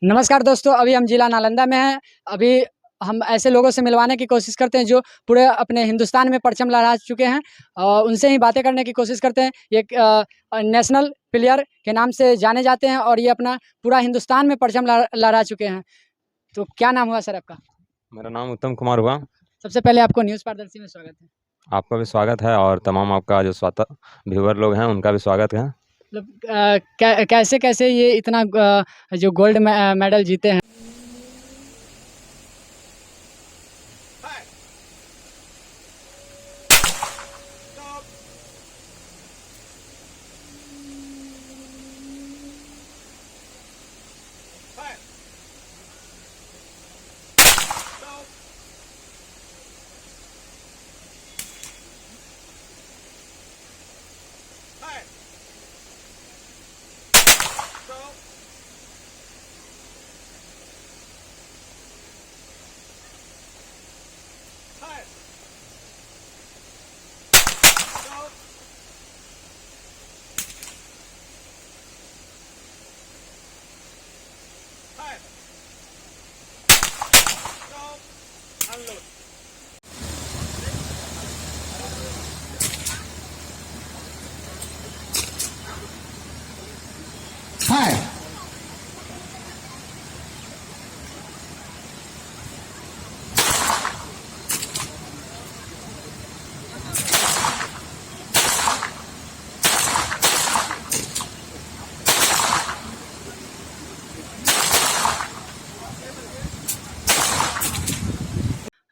नमस्कार दोस्तों, अभी हम जिला नालंदा में हैं। अभी हम ऐसे लोगों से मिलवाने की कोशिश करते हैं जो पूरे अपने हिंदुस्तान में परचम लहरा चुके हैं। उनसे ही बातें करने की कोशिश करते हैं। ये एक नेशनल प्लेयर के नाम से जाने जाते हैं और ये अपना पूरा हिंदुस्तान में परचम लहरा चुके हैं। तो क्या नाम हुआ सर आपका? मेरा नाम उत्तम कुमार हुआ। सबसे पहले आपको न्यूज़ पारदर्शी में स्वागत है। आपका भी स्वागत है और तमाम आपका जो व्यूवर लोग हैं उनका भी स्वागत है। मतलब कैसे कैसे ये इतना जो गोल्ड मेडल जीते हैं?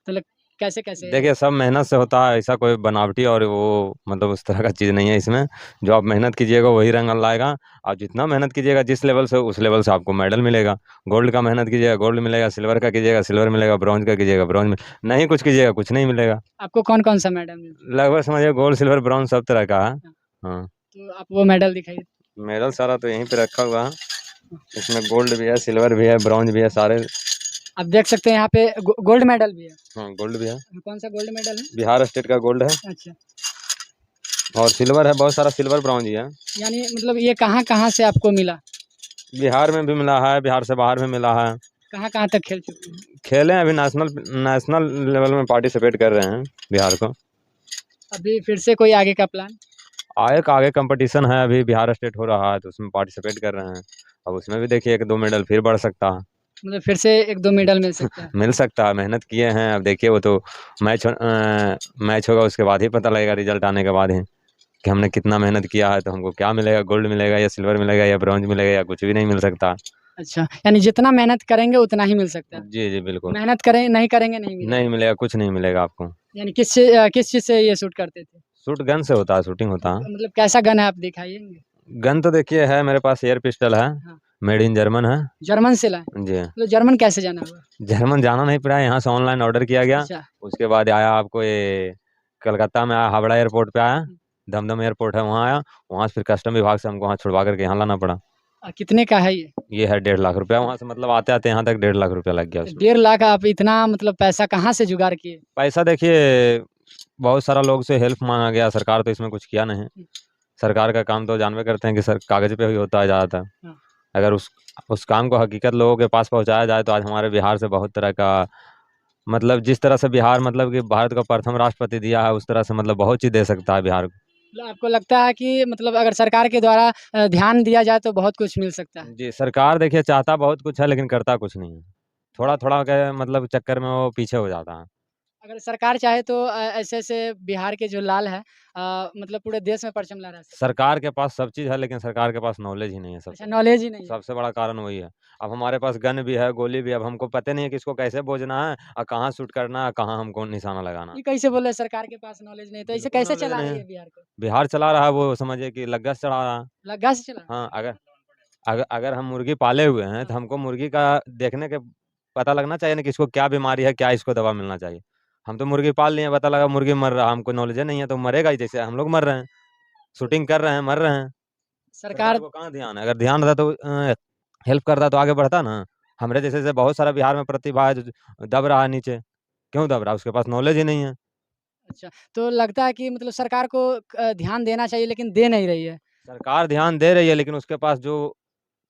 मतलब कैसे कैसे? देखिए, सब मेहनत से होता है, ऐसा कोई बनावटी और वो मतलब उस तरह का चीज़ नहीं है इसमें। जो आप मेहनत कीजिएगा वही रंग लाएगा। आप जितना मेहनत कीजिएगा जिस लेवल से उस लेवल से आपको मेडल मिलेगा। गोल्ड का मेहनत कीजिएगा गोल्ड मिलेगा, सिल्वर का कीजिएगा सिल्वर मिलेगा, ब्रॉन्ज का कीजिएगा ब्रॉन्ज में नहीं कुछ कीजिएगा कुछ नहीं मिलेगा। आपको कौन कौन सा मेडल मिला? लगभग समझिए गोल्ड सिल्वर ब्रॉन्ज सब तरह का है। हाँ, हाँ, तो आप वो मेडल दिखाइए। मेडल सारा तो यहीं पे रखा हुआ है। इसमें गोल्ड भी है, सिल्वर भी है, ब्रॉन्ज भी है सारे। आप देख सकते हैं यहाँ पे गोल्ड मेडल भी है। हाँ, गोल्ड भी है। कौन सा गोल्ड मेडल है? बिहार स्टेट का गोल्ड है अच्छा, और सिल्वर है, बहुत सारा सिल्वर ब्रॉन्ज ही है। यानी मतलब ये कहाँ कहाँ से आपको मिला? बिहार में भी मिला है, बिहार से बाहर में मिला है। कहाँ कहाँ तक खेल चुके हैं? खेले हैं, अभी नेशनल नेशनल लेवल में पार्टिसिपेट कर रहे हैं बिहार को। अभी फिर से कोई आगे का प्लान? आगे कंपटीशन है, अभी बिहार स्टेट हो रहा है तो उसमें पार्टिसिपेट कर रहे हैं। अब उसमें भी देखिए 1-2 मेडल फिर बढ़ सकता है। मतलब फिर से एक दो मेडल मिल सकता है? मिल सकता है, मेहनत किए हैं। अब देखिए वो तो मैच होगा उसके बाद ही पता लगेगा, रिजल्ट आने के बाद ही कि हमने कितना मेहनत किया है। तो हमको क्या मिलेगा, गोल्ड मिलेगा या सिल्वर मिलेगा या ब्रॉन्ज मिलेगा या कुछ भी नहीं मिल सकता। अच्छा, यानी जितना मेहनत करेंगे उतना ही मिल सकता है? जी जी बिल्कुल। मेहनत करें नहीं करेंगे नहीं मिलेगा? नहीं मिलेगा, कुछ नहीं मिलेगा आपको। यानी किस चीज़ से ये शूट करते थे? शूट गन से होता है, शूटिंग होता है। मतलब कैसा गन है आप दिखाइएंगे? गन तो देखिए है मेरे पास, एयर पिस्टल है, हाँ, मेड इन जर्मन है। जर्मन से लाए? जी। मतलब जर्मन कैसे जाना हुआ? जर्मन जाना नहीं पड़ा, यहाँ से ऑनलाइन ऑर्डर किया गया। अच्छा। उसके बाद आया आपको ये कलकत्ता में आया, हावड़ा एयरपोर्ट पे आया। हम्म। दमदम एयरपोर्ट है वहाँ आया। वहाँ से फिर कस्टम विभाग से हमको वहाँ छुड़वा करके यहाँ लाना पड़ा। कितने का है ये? ये है 1.5 लाख रुपया। वहाँ से मतलब आते आते यहाँ तक 1.5 लाख रुपया लग गया तो उसमें। 1.5 लाख आप इतना मतलब पैसा कहाँ से जुगाड़ किए? पैसा देखिए बहुत सारा लोग से हेल्प मांगा गया, सरकार तो इसमें कुछ किया नहीं। सरकार का काम तो जानवे करते हैं कि सर कागज पे ही होता है ज़्यादातर। हाँ। अगर उस काम को हकीकत लोगों के पास पहुंचाया जाए तो आज हमारे बिहार से बहुत तरह का मतलब जिस तरह से बिहार मतलब कि भारत का प्रथम राष्ट्रपति दिया है उस तरह से मतलब बहुत चीज़ दे सकता है बिहार को। मतलब आपको लगता है कि मतलब अगर सरकार के द्वारा ध्यान दिया जाए तो बहुत कुछ मिल सकता है? जी, सरकार देखिए चाहता बहुत कुछ है लेकिन करता कुछ नहीं है। थोड़ा थोड़ा के मतलब चक्कर में वो पीछे हो जाता है। अगर सरकार चाहे तो ऐसे-ऐसे बिहार के जो लाल हैं मतलब पूरे देश में परचम लहरा सकते हैं। सरकार के पास सब चीज़ है लेकिन सरकार के पास नॉलेज ही नहीं है अच्छा, सबसे नॉलेज ही नहीं है। सबसे बड़ा कारण वही है। अब हमारे पास गन भी है, गोली भी है, अब हमको पता नहीं है कि इसको कैसे भोजना है और कहाँ शूट करना है, कहाँ हमको निशाना लगाना है। ये कैसे बोल रहे हैं सरकार के पास नॉलेज नहीं है, तो इसे बिल्कुल कैसे नॉलेज चला नहीं रही है। है बिहार को? बिहार चला रहा है वो समझिए कि लग्गा से चढ़ा रहा है। लग्गा से चला रहा है? हाँ, अगर अगर अगर हम मुर्गी पाले हुए हैं तो हाँ। हमको मुर्गी का देखने के पता लगना चाहिए ना कि इसको क्या बीमारी है, क्या इसको दवा मिलना चाहिए। हम तो मुर्गी पाल लिए हैं, पता लगा मुर्गी मर रहा है, हमको नॉलेज नहीं है तो मरेगा ही, जैसे हम लोग मर रहे हैं, शूटिंग कर रहे हैं, मर रहे हैं। सरकार। सरकार को कहाँ ध्यान है? अगर ध्यान रहता तो हेल्प करता तो आगे बढ़ता ना। हमरे जैसे बहुत सारा बिहार में प्रतिभा है जो दब रहा है नीचे। क्यों दब रहा है? उसके पास नॉलेज ही नहीं है। अच्छा, तो लगता है कि मतलब सरकार को ध्यान देना चाहिए लेकिन दे नहीं रही है। सरकार ध्यान दे रही है लेकिन उसके पास जो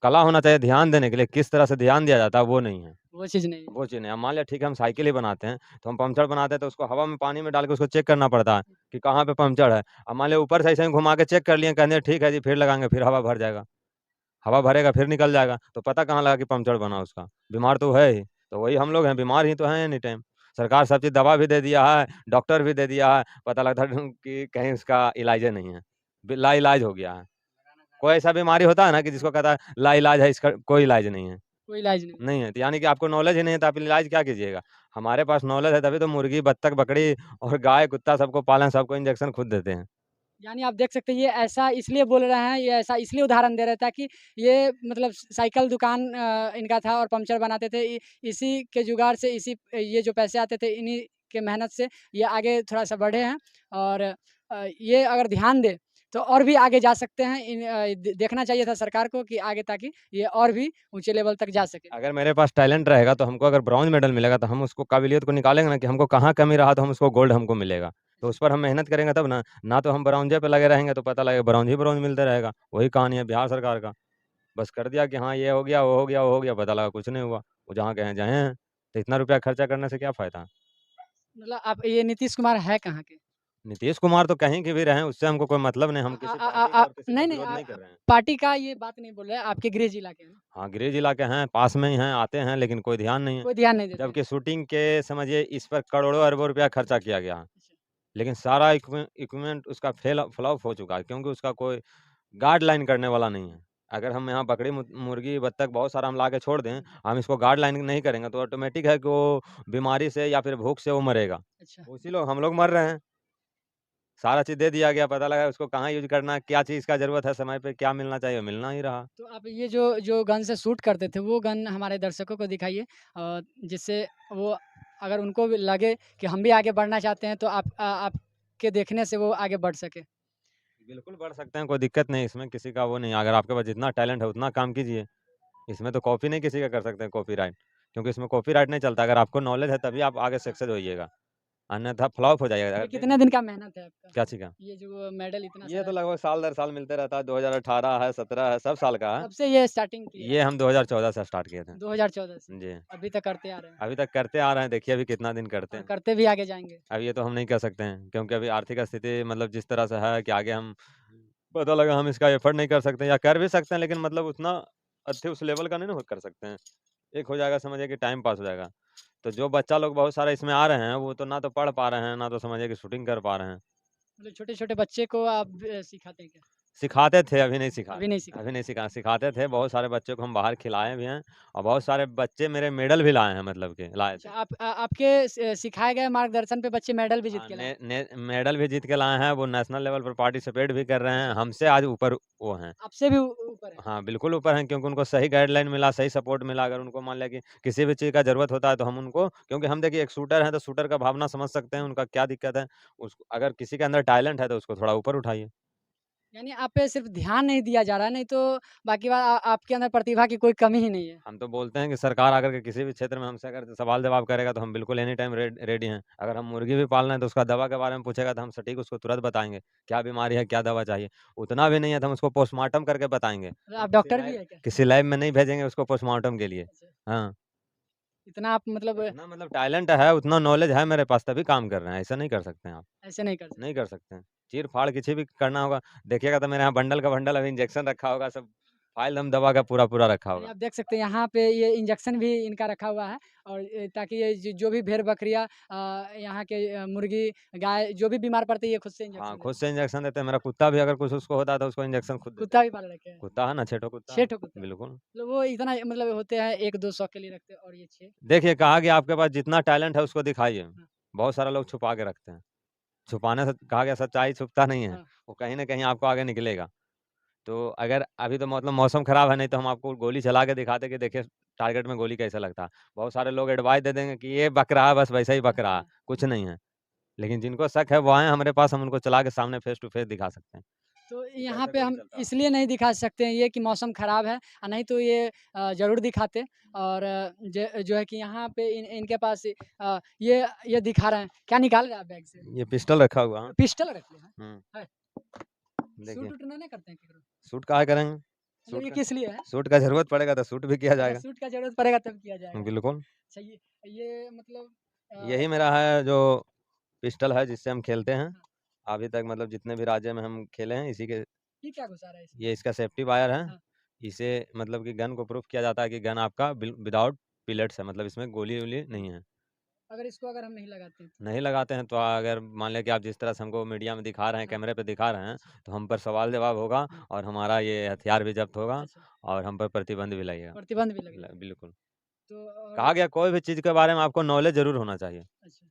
कला होना चाहिए ध्यान देने के लिए, किस तरह से ध्यान दिया जाता है वो नहीं है। वो चीज़ नहीं है। वो चीज़ नहीं, अब मान लिया ठीक है हम साइकिल ही बनाते हैं, तो हम पंक्चर बनाते हैं तो उसको हवा में पानी में डाल के उसको चेक करना पड़ता है कि कहाँ पे पंक्चर है। अब मान लिया ऊपर से ऐसे ही घुमा के चेक कर लिए, कहते हैं ठीक है जी, फिर लगाएँगे, फिर हवा भर जाएगा। हवा भरेगा फिर निकल जाएगा, तो पता कहाँ लगा कि पंक्चर बना उसका? बीमार तो है ही, तो वही हम लोग हैं, बीमार ही तो हैं एनी टाइम। सरकार सब चीज़ दवा भी दे दिया है, डॉक्टर भी दे दिया है, पता लगता है कि कहीं उसका इलाज ही नहीं है, लाइलाज हो गया है। कोई ऐसा बीमारी होता है ना कि जिसको कहता है लाइलाज है, इसका कोई इलाज नहीं है। कोई इलाज नहीं है। नहीं है, तो यानी कि आपको नॉलेज ही नहीं है तो आप इलाज क्या कीजिएगा? हमारे पास नॉलेज है तभी तो मुर्गी, बत्तख, बकरी और गाय, कुत्ता सबको पालें, सबको इंजेक्शन खुद देते हैं। यानी आप देख सकते हैं ये ऐसा इसलिए बोल रहे हैं, ये ऐसा इसलिए उदाहरण दे रहे हैं ताकि ये मतलब साइकिल दुकान इनका था और पंक्चर बनाते थे। इसी के जुगाड़ से ये जो पैसे आते थे इन्हीं के मेहनत से ये आगे थोड़ा-सा बढ़े हैं और ये अगर ध्यान दें तो और भी आगे जा सकते हैं। देखना चाहिए था सरकार को कि आगे ताकि ये और भी ऊँचे लेवल तक जा सके। अगर मेरे पास टैलेंट रहेगा तो हमको अगर ब्रॉन्ज मेडल मिलेगा तो हम उसको काबिलियत को निकालेंगे ना कि हमको कहाँ कमी रहा तो हम उसको गोल्ड हमको मिलेगा। तो उस पर हम मेहनत करेंगे तब ना, ना तो हम ब्रॉन्जे पे लगे रहेंगे तो पता लगेगा ब्रॉन्ज ही ब्रॉन्ज मिलता रहेगा। वही कहानी है बिहार सरकार का। बस कर दिया कि हाँ, ये हो गया, वो हो गया, वो हो गया, पता लगा कुछ नहीं हुआ। वो जहाँ गए हैं, जाए हैं। तो इतना रुपया खर्चा करने से क्या फ़ायदा? मतलब आप ये नीतीश कुमार है कहाँ के? नीतीश कुमार तो कहीं के भी रहें, उससे हमको कोई मतलब नहीं, हम किसी पार्टी का और किसी का नहीं, नहीं विरोध नहीं कर रहे हैं। पार्टी का ये बात नहीं बोल रहे हैं, आपके गृह जिला के हैं। हाँ, गृह जिला के हैं, पास में ही हैं, आते हैं, लेकिन कोई ध्यान नहीं है। कोई ध्यान नहीं देते हैं। जबकि शूटिंग के समझिए इस पर करोड़ों-अरबों रुपया खर्चा किया गया है। अच्छा। लेकिन सारा इक्विपमेंट उसका फ्लॉप हो चुका है क्योंकि उसका कोई गाइडलाइन करने वाला नहीं है। अगर हम यहाँ बकरी, मुर्गी, बत्तख बहुत सारा हम ला के छोड़ दें, हम इसको गाइडलाइन नहीं करेंगे तो ऑटोमेटिक है कि वो बीमारी से या फिर भूख से वो मरेगा। अच्छा। उसी लोग हम लोग मर रहे हैं। सारा चीज़ दे दिया गया, पता लगा उसको कहाँ यूज़ करना है, क्या चीज़ का ज़रूरत है, समय पे क्या मिलना चाहिए, वो मिलना ही रहा। तो आप ये जो जो गन से शूट करते थे, वो गन हमारे दर्शकों को दिखाइए जिससे वो अगर उनको भी लगे कि हम भी आगे बढ़ना चाहते हैं, तो आपके देखने से वो आगे बढ़ सके। बिल्कुल बढ़ सकते हैं, कोई दिक्कत नहीं इसमें, किसी का वो नहीं है। अगर आपके पास जितना टैलेंट है उतना काम कीजिए। इसमें तो कॉपी नहीं किसी का कर सकते हैं कॉपीराइट, क्योंकि इसमें कॉपीराइट नहीं चलता। अगर आपको नॉलेज है तभी आप आगे सक्सेस होइएगा, अन्यथा फ्लॉप हो जाइएगा। ये अगर कितने दिन का मेहनत है आपका? क्या चीज़ का? ये जो मेडल इतना ये सारा तो लगभग साल दर साल मिलते रहता है, 2018 है, 17 है, सब साल का है। कब से ये स्टार्टिंग की है? ये हम 2014 से स्टार्ट किए थे। 2014 से, जी, अभी तक करते आ रहे हैं अभी तक करते आ रहे हैं, देखिए अभी कितना दिन करते और हैं। करते भी आगे जाएँगे। अब ये तो हम नहीं कह सकते हैं, क्योंकि अभी आर्थिक स्थिति मतलब जिस तरह से है कि आगे हम पता लगा हम इसका एफर्ट नहीं कर सकते या कर भी सकते हैं, लेकिन मतलब उतना अच्छे उस लेवल का नहीं ना कर सकते हैं। एक हो जाएगा समझिए कि टाइम पास हो जाएगा। तो जो बच्चा लोग बहुत सारे इसमें आ रहे हैं, वो तो ना तो पढ़ पा रहे हैं, ना तो समझिए कि शूटिंग कर पा रहे हैं। मतलब छोटे-छोटे बच्चे को आप सिखाते हैं क्या? सिखाते थे, अभी नहीं सिखा अभी नहीं सिखा अभी नहीं सिखाते थे, बहुत सारे बच्चों को हम बाहर खिलाए भी हैं और बहुत सारे बच्चे मेरे मेडल भी लाए हैं मतलब कि लाए अच्छा थे। आपके सिखाए गए मार्गदर्शन पे बच्चे मेडल भी जीत हाँ, के लाए। ने ने मेडल भी जीत के लाए हैं, वो नेशनल लेवल पर पार्टिसिपेट भी कर रहे हैं, अच्छा, हमसे आज ऊपर वो हैं। आपसे भी ऊपर है। हाँ, बिल्कुल ऊपर हैं क्योंकि उनको सही गाइडलाइन मिला, सही सपोर्ट मिला। अगर उनको मान लिया कि किसी भी चीज़ का ज़रूरत होता है तो हम उनको, क्योंकि हम देखिए एक शूटर हैं तो शूटर का भावना समझ सकते हैं, उनका क्या दिक्कत है। उसको अगर किसी के अंदर टैलेंट है तो उसको थोड़ा ऊपर उठाइए। यानी आप पे सिर्फ़ ध्यान नहीं दिया जा रहा है, नहीं तो बाकी आपके अंदर प्रतिभा की कोई कमी ही नहीं है। हम तो बोलते हैं कि सरकार आकर के किसी भी क्षेत्र में हमसे अगर सवाल-जवाब करेगा तो हम बिल्कुल एनी टाइम रेडी हैं। अगर हम मुर्गी भी पाल रहे हैं तो उसका दवा के बारे में पूछेगा तो हम सटीक उसको तुरंत बताएँगे, क्या बीमारी है, क्या दवा चाहिए। उतना भी नहीं है तो हम उसको पोस्टमार्टम करके बताएँगे। मतलब हम आप डॉक्टर भी हैं क्या? किसी लैब में नहीं भेजेंगे उसको पोस्टमार्टम के लिए। अच्छा, हाँ, इतना आप मतलब इतना मतलब टैलेंट है, उतना नॉलेज है मेरे पास तभी काम कर रहे हैं, ऐसा नहीं कर सकते हैं आप। ऐसे नहीं कर नहीं सकते। कर सकते हैं। चीर-फाड़ किसी भी करना होगा, देखिएगा तो मेरे यहाँ बंडल का बंडल अभी इंजेक्शन रखा होगा, सब फाइल हम दवा का पूरा-पूरा रखा यानी होगा। आप देख सकते हैं यहाँ पे ये इंजेक्शन भी इनका रखा हुआ है और ताकि ये जो भी भेड़-बकरियाँ यहाँ के मुर्गी, गाय जो भी बीमार पड़ती है ये खुद से हाँ, इंजेक्शन खुद लेते से हैं। इंजेक्शन देते हैं, मेरा कुत्ता भी अगर कुछ उसको होता है तो उसको इंजेक्शन खुद देते कुत्ता हैं। भी पाल रखे हैं। कुत्ता है ना, 6 ठो कुत्ता 6 है। ठो कुत्ता है। बिल्कुल। मतलब वो इतना मतलब होते हैं 1-2 शौक के लिए रखते हैं और ये 6। देखिए कहा गया आपके पास जितना टैलेंट है उसको दिखाइए। हाँ, बहुत सारे लोग छुपा के रखते हैं। छुपाने से कहा गया सच्चाई छुपता नहीं है, हाँ। वो कहीं न कहीं आपको आगे निकलेगा। तो अगर अभी तो मतलब मौसम खराब है, नहीं तो हम आपको गोली चला के दिखाते कि देखिए टारगेट में गोली कैसे लगता है। बहुत सारे लोग एडवाइस दे देंगे कि ये बक रहा है, बस वैसा ही बक रहा है, हाँ। कुछ नहीं है। लेकिन जिनको शक है वो आएँ हमारे पास, हम उनको चला के सामने फेस टू फेस दिखा सकते हैं तो कि यहाँ कैसे पे गोली हम चलता है। इसलिए नहीं दिखा सकते हैं ये कि मौसम ख़राब है नहीं तो ये ज़रूर दिखाते और जो है कि यहाँ पे इनके पास ये दिखा रहे हैं। क्या निकाल रहे हैं आप बैग से? ये पिस्टल रखा हुआ है। पिस्टल रखे हैं? हुँ, है। देखिए शूट-वूट ना करते हैं केकरो? शूट काहे करेंगे? मतलब ये का किस लिए है? सूट का ज़रूरत पड़ेगा तो सूट भी किया अगर जाएगा। सूट का ज़रूरत पड़ेगा तब किया जाएगा। बिल्कुल, अच्छा ये मतलब यही मेरा है जो पिस्टल है जिससे हम खेलते हैं। हाँ, अभी तक मतलब जितने भी राज्य में हम खेले हैं इसी के ये क्या घुसा रहा है इसमें? ये इसका सेफ्टी वायर है। हाँ, इसे मतलब कि गन को प्रूफ किया जाता है कि गन आपका विदाउट पिलेट्स है, मतलब इसमें गोली-वोली नहीं है। अगर हम नहीं लगाते हैं तो? नहीं लगाते हैं तो अगर मान लें कि आप जिस तरह से हमको मीडिया में दिखा रहे हैं, हाँ, कैमरे पे दिखा रहे हैं, अच्छा, तो हम पर सवाल-जवाब होगा हाँ, और हमारा ये हथियार भी ज़ब्त होगा अच्छा, और हम पर प्रतिबंध भी लगेगा। प्रतिबंध भी लगेगा। बिल्कुल। तो कहा गया कोई भी चीज़ के बारे में आपको नॉलेज ज़रूर होना चाहिए। अच्छा,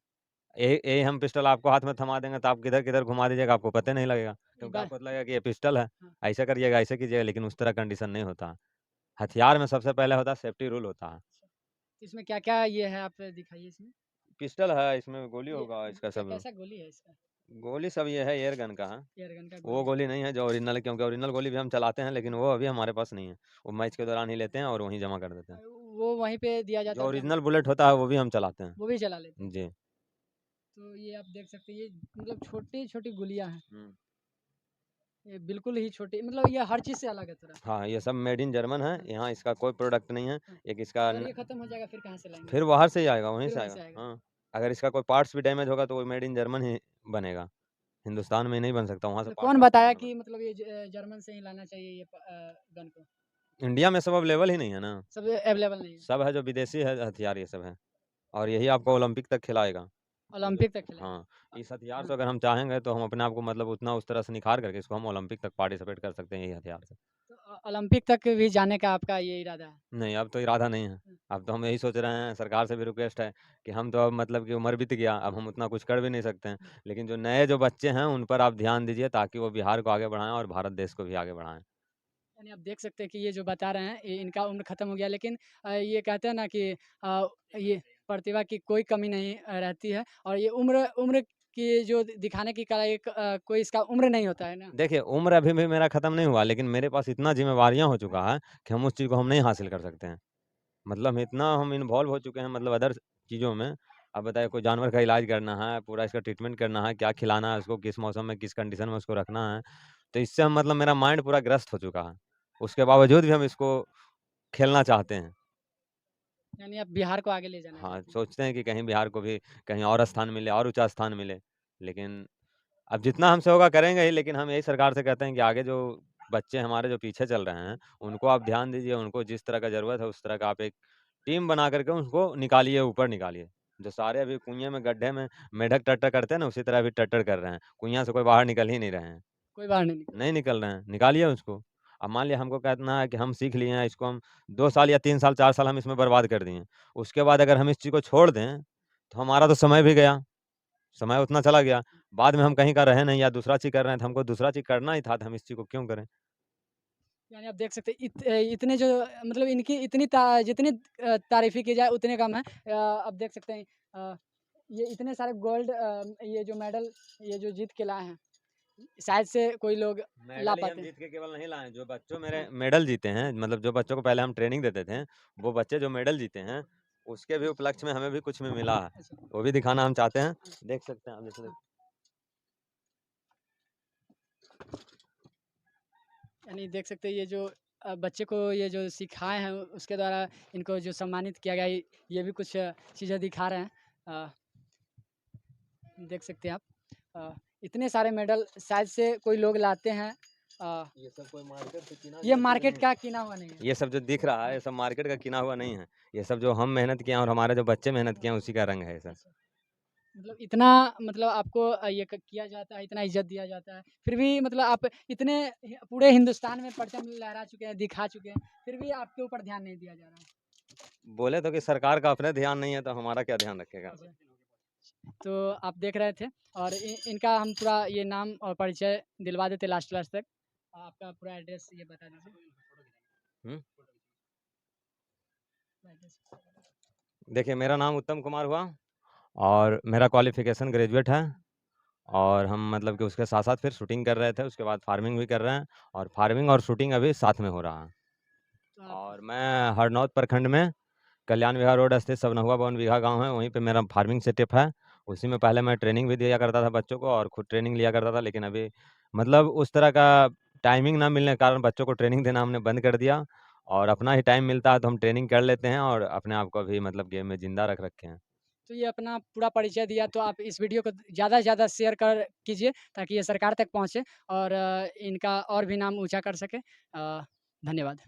यही हम पिस्टल आपको हाथ में थमा देंगे तो आप किधर-किधर घुमा दीजिएगा आपको पता ही नहीं लगेगा। ये क्योंकि बात आपको तो लगेगा कि ये पिस्टल है, हाँ, ऐसा करिएगा, ऐसे कीजिएगा, लेकिन उस तरह कंडीशन नहीं होता। हथियार में सबसे पहले होता है सेफ्टी रूल होता है। अच्छा। तो इसमें क्या-क्या ये है आप दिखाइए इसमें? पिस्टल है, इसमें गोली ये होगा इसका क्या सब। कैसा गोली है इसका? गोली सब ये है एयर गन का है। एयर गन का वो गोली है। गोली नहीं है जो ओरिजिनल है, क्योंकि ओरिजिनल गोली भी हम चलाते हैं लेकिन वो अभी हमारे पास नहीं है। वो मैच के दौरान ही लेते हैं और वहीं जमा कर देते हैं। वो वहीं पे दिया जाता जो है और जमा ओरिजिनल बुलेट होता है वो भी हम चलाते हैं। वो भी चला लेते हैं। जी। तो ये आप देख सकते हैं ये मतलब छोटी-छोटी गोलियाँ हैं। हुँ। ये बिल्कुल ही छोटी मतलब ये हर चीज़ से अलग है थोड़ा। हाँ, ये सब मेड इन जर्मन है, हाँ, यहाँ इसका कोई प्रोडक्ट नहीं है। हाँ। एक इसका अगर न ये खत्म हो जाएगा फिर कहाँ से लाएँगे? फिर बाहर से ही आएगा, वहीं फिर से वहीं आएगा। से आएगा। हाँ, अगर इसका कोई पार्ट्स भी डैमेज होगा तो वो मेड इन जर्मन ही बनेगा। हिंदुस्तान में नहीं बन सकता, वहाँ से मतलब पार्ट्स कौन आपको बताया लाना कि पड़ेगा। मतलब ये जर्मन से ही लाना चाहिए ये गन को? इंडिया में सब अवेलेबल ही नहीं है ना। सब अवेलेबल नहीं है। सब है जो विदेशी है हथियार ये सब है। और यही आपको ओलंपिक तक खिलाएगा। मतलब ओलंपिक तक खिलाएगा। हाँ, इस हथियार हाँ, से अगर हम चाहेंगे तो हम अपने आप को मतलब उतना उस तरह से निखार करके इसको हम ओलंपिक तक पार्टिसिपेट कर सकते हैं यही हथियार से। तो ओलंपिक तक भी जाने का आपका ये इरादा है? नहीं, अब तो इरादा नहीं है। हाँ, अब तो हम यही सोच रहे हैं, सरकार से भी रिक्वेस्ट है कि हम तो अब मतलब कि उम्र बीत गया, अब हम उतना कुछ कर भी नहीं सकते हैं। हाँ। लेकिन जो नए जो बच्चे हैं उन पर आप ध्यान दीजिए ताकि वो बिहार को आगे बढ़ाएँ और भारत देश को भी आगे बढ़ाएँ। यानी आप देख सकते हैं कि ये जो बता रहे हैं ये इनका उम्र खत्म हो गया लेकिन ये कहते हैं ना कि ये प्रतिभा की कोई कमी नहीं रहती है और ये उम्र उम्र की जो दिखाने की कला एक कोई इसका उम्र नहीं होता है ना। देखिए, उम्र अभी भी मेरा खत्म नहीं हुआ, लेकिन मेरे पास इतना ज़िम्मेवारियाँ हो चुका है कि हम उस चीज़ को हम नहीं हासिल कर सकते हैं। मतलब इतना हम इन्वॉल्व हो चुके हैं मतलब अदर चीज़ों में। अब बताइए कोई जानवर का इलाज करना है, पूरा इसका ट्रीटमेंट करना है, क्या खिलाना है उसको, किस मौसम में, किस कंडीशन में उसको रखना है। तो इससे हम मतलब मेरा माइंड पूरा ग्रस्त हो चुका है। उसके बावजूद भी हम इसको खेलना चाहते हैं। यानी आप बिहार को आगे ले जाना हाँ, चाहते हैं। सोचते हैं कि कहीं बिहार को भी कहीं और स्थान मिले और ऊँचा स्थान मिले। लेकिन अब जितना हमसे होगा करेंगे ही, लेकिन हम यही सरकार से कहते हैं कि आगे जो बच्चे हमारे जो पीछे चल रहे हैं, उनको आप ध्यान दीजिए, उनको जिस तरह का ज़रूरत है उस तरह का आप एक टीम बना कर के उनको निकालिए, ऊपर निकालिए। जो सारे अभी कुएँ में, गड्ढे में मेढक टट्टर करते हैं ना, उसी तरह अभी टट्टर कर रहे हैं। कुइयाँ से कोई बाहर निकल ही नहीं रहे हैं। कोई बाहर नहीं निकल नहीं निकल रहे हैं, निकालिए उसको। अब मान लिया हमको कहना है कि हम सीख लिए हैं, इसको हम 2 साल या 3 साल, 4 साल हम इसमें बर्बाद कर दिए। उसके बाद अगर हम इस चीज़ को छोड़ दें, तो हमारा तो समय भी गया, समय उतना चला गया। बाद में हम कहीं का रहे नहीं या दूसरा चीज़ कर रहे हैं, तो हमको दूसरा चीज़ करना ही था, तो हम इस चीज़ को क्यों करें? यानी आप देख सकते हैं इतने जो मतलब इनकी इतनी जितनी तारीफ़ी की जाए उतने कम है। आप देख सकते हैं ये इतने सारे गोल्ड ये जो मेडल ये जो जीत के लाए हैं, शायद से कोई लोग ला मेडल ही हम पाते हैं। जीत के केवल नहीं लाए, जो बच्चों मेरे हाँ, मेडल जीते हैं, मतलब जो बच्चों को पहले हम ट्रेनिंग देते थे, वो बच्चे जो मेडल जीते हैं, उसके भी उपलक्ष्य में हमें भी कुछ में मिला है। अच्छा, वो भी दिखाना हम चाहते हैं। हाँ, देख सकते हैं आप जैसे हाँ। यानी देख सकते हैं ये जो बच्चे को ये जो सिखाए हैं उसके द्वारा इनको जो सम्मानित किया गया ये भी कुछ चीज़ें दिखा रहे हैं। अ, देख सकते हैं आप इतने सारे मेडल शायद से कोई लोग लाते हैं। अ, ये सब कोई मार्केट से किना ये हुआ चीज़ नहीं मार्केट है। का किना हुआ नहीं है। ये सब जो दिख रहा है, हाँ, ये सब मार्केट का किना हुआ नहीं है। ये सब जो हम मेहनत किए हैं और हमारे जो बच्चे मेहनत हाँ, किए हैं, उसी का रंग है ये सब। अच्छा। मतलब इतना मतलब आपको ये किया जाता है, इतना इज्जत दिया जाता है, फिर भी मतलब आप इतने पूरे हिंदुस्तान में परचम लहरा चुके हैं, दिखा चुके हैं, फिर भी आपके ऊपर ध्यान नहीं दिया जा रहा है। बोले तो कि सरकार का अपने ध्यान नहीं है, तो हमारा क्या ध्यान रखेगा? अच्छा, तो आप देख रहे थे और इनका हम पूरा ये नाम और परिचय दिलवा देते लास्ट लास्ट तक। आपका पूरा एड्रेस ये बता दीजिए। हुँ? एड्रेस देखिए, मेरा नाम उत्तम कुमार हुआ और मेरा क्वालिफ़िकेशन ग्रेजुएट है। और हम मतलब कि उसके साथ-साथ फिर शूटिंग कर रहे थे, उसके बाद फार्मिंग भी कर रहे हैं और फार्मिंग और शूटिंग अभी साथ में हो रहा है। तो आप और मैं हरनौत प्रखंड में कल्याण विहार रोड स्थित सबनहुआ बावन बीघा गाँव है, वहीं पे मेरा फार्मिंग सेटअप है। उसी में पहले मैं ट्रेनिंग भी दिया करता था बच्चों को और खुद ट्रेनिंग लिया करता था, लेकिन अभी मतलब उस तरह का टाइमिंग ना मिलने के कारण बच्चों को ट्रेनिंग देना हमने बंद कर दिया और अपना ही टाइम मिलता है तो हम ट्रेनिंग कर लेते हैं और अपने आप को अभी मतलब गेम में ज़िंदा रख रखे हैं। तो ये अपना पूरा परिचय दिया, तो आप इस वीडियो को ज़्यादा से ज़्यादा शेयर कर कीजिए ताकि ये सरकार तक पहुँचे और इनका और भी नाम ऊँचा कर सके। धन्यवाद।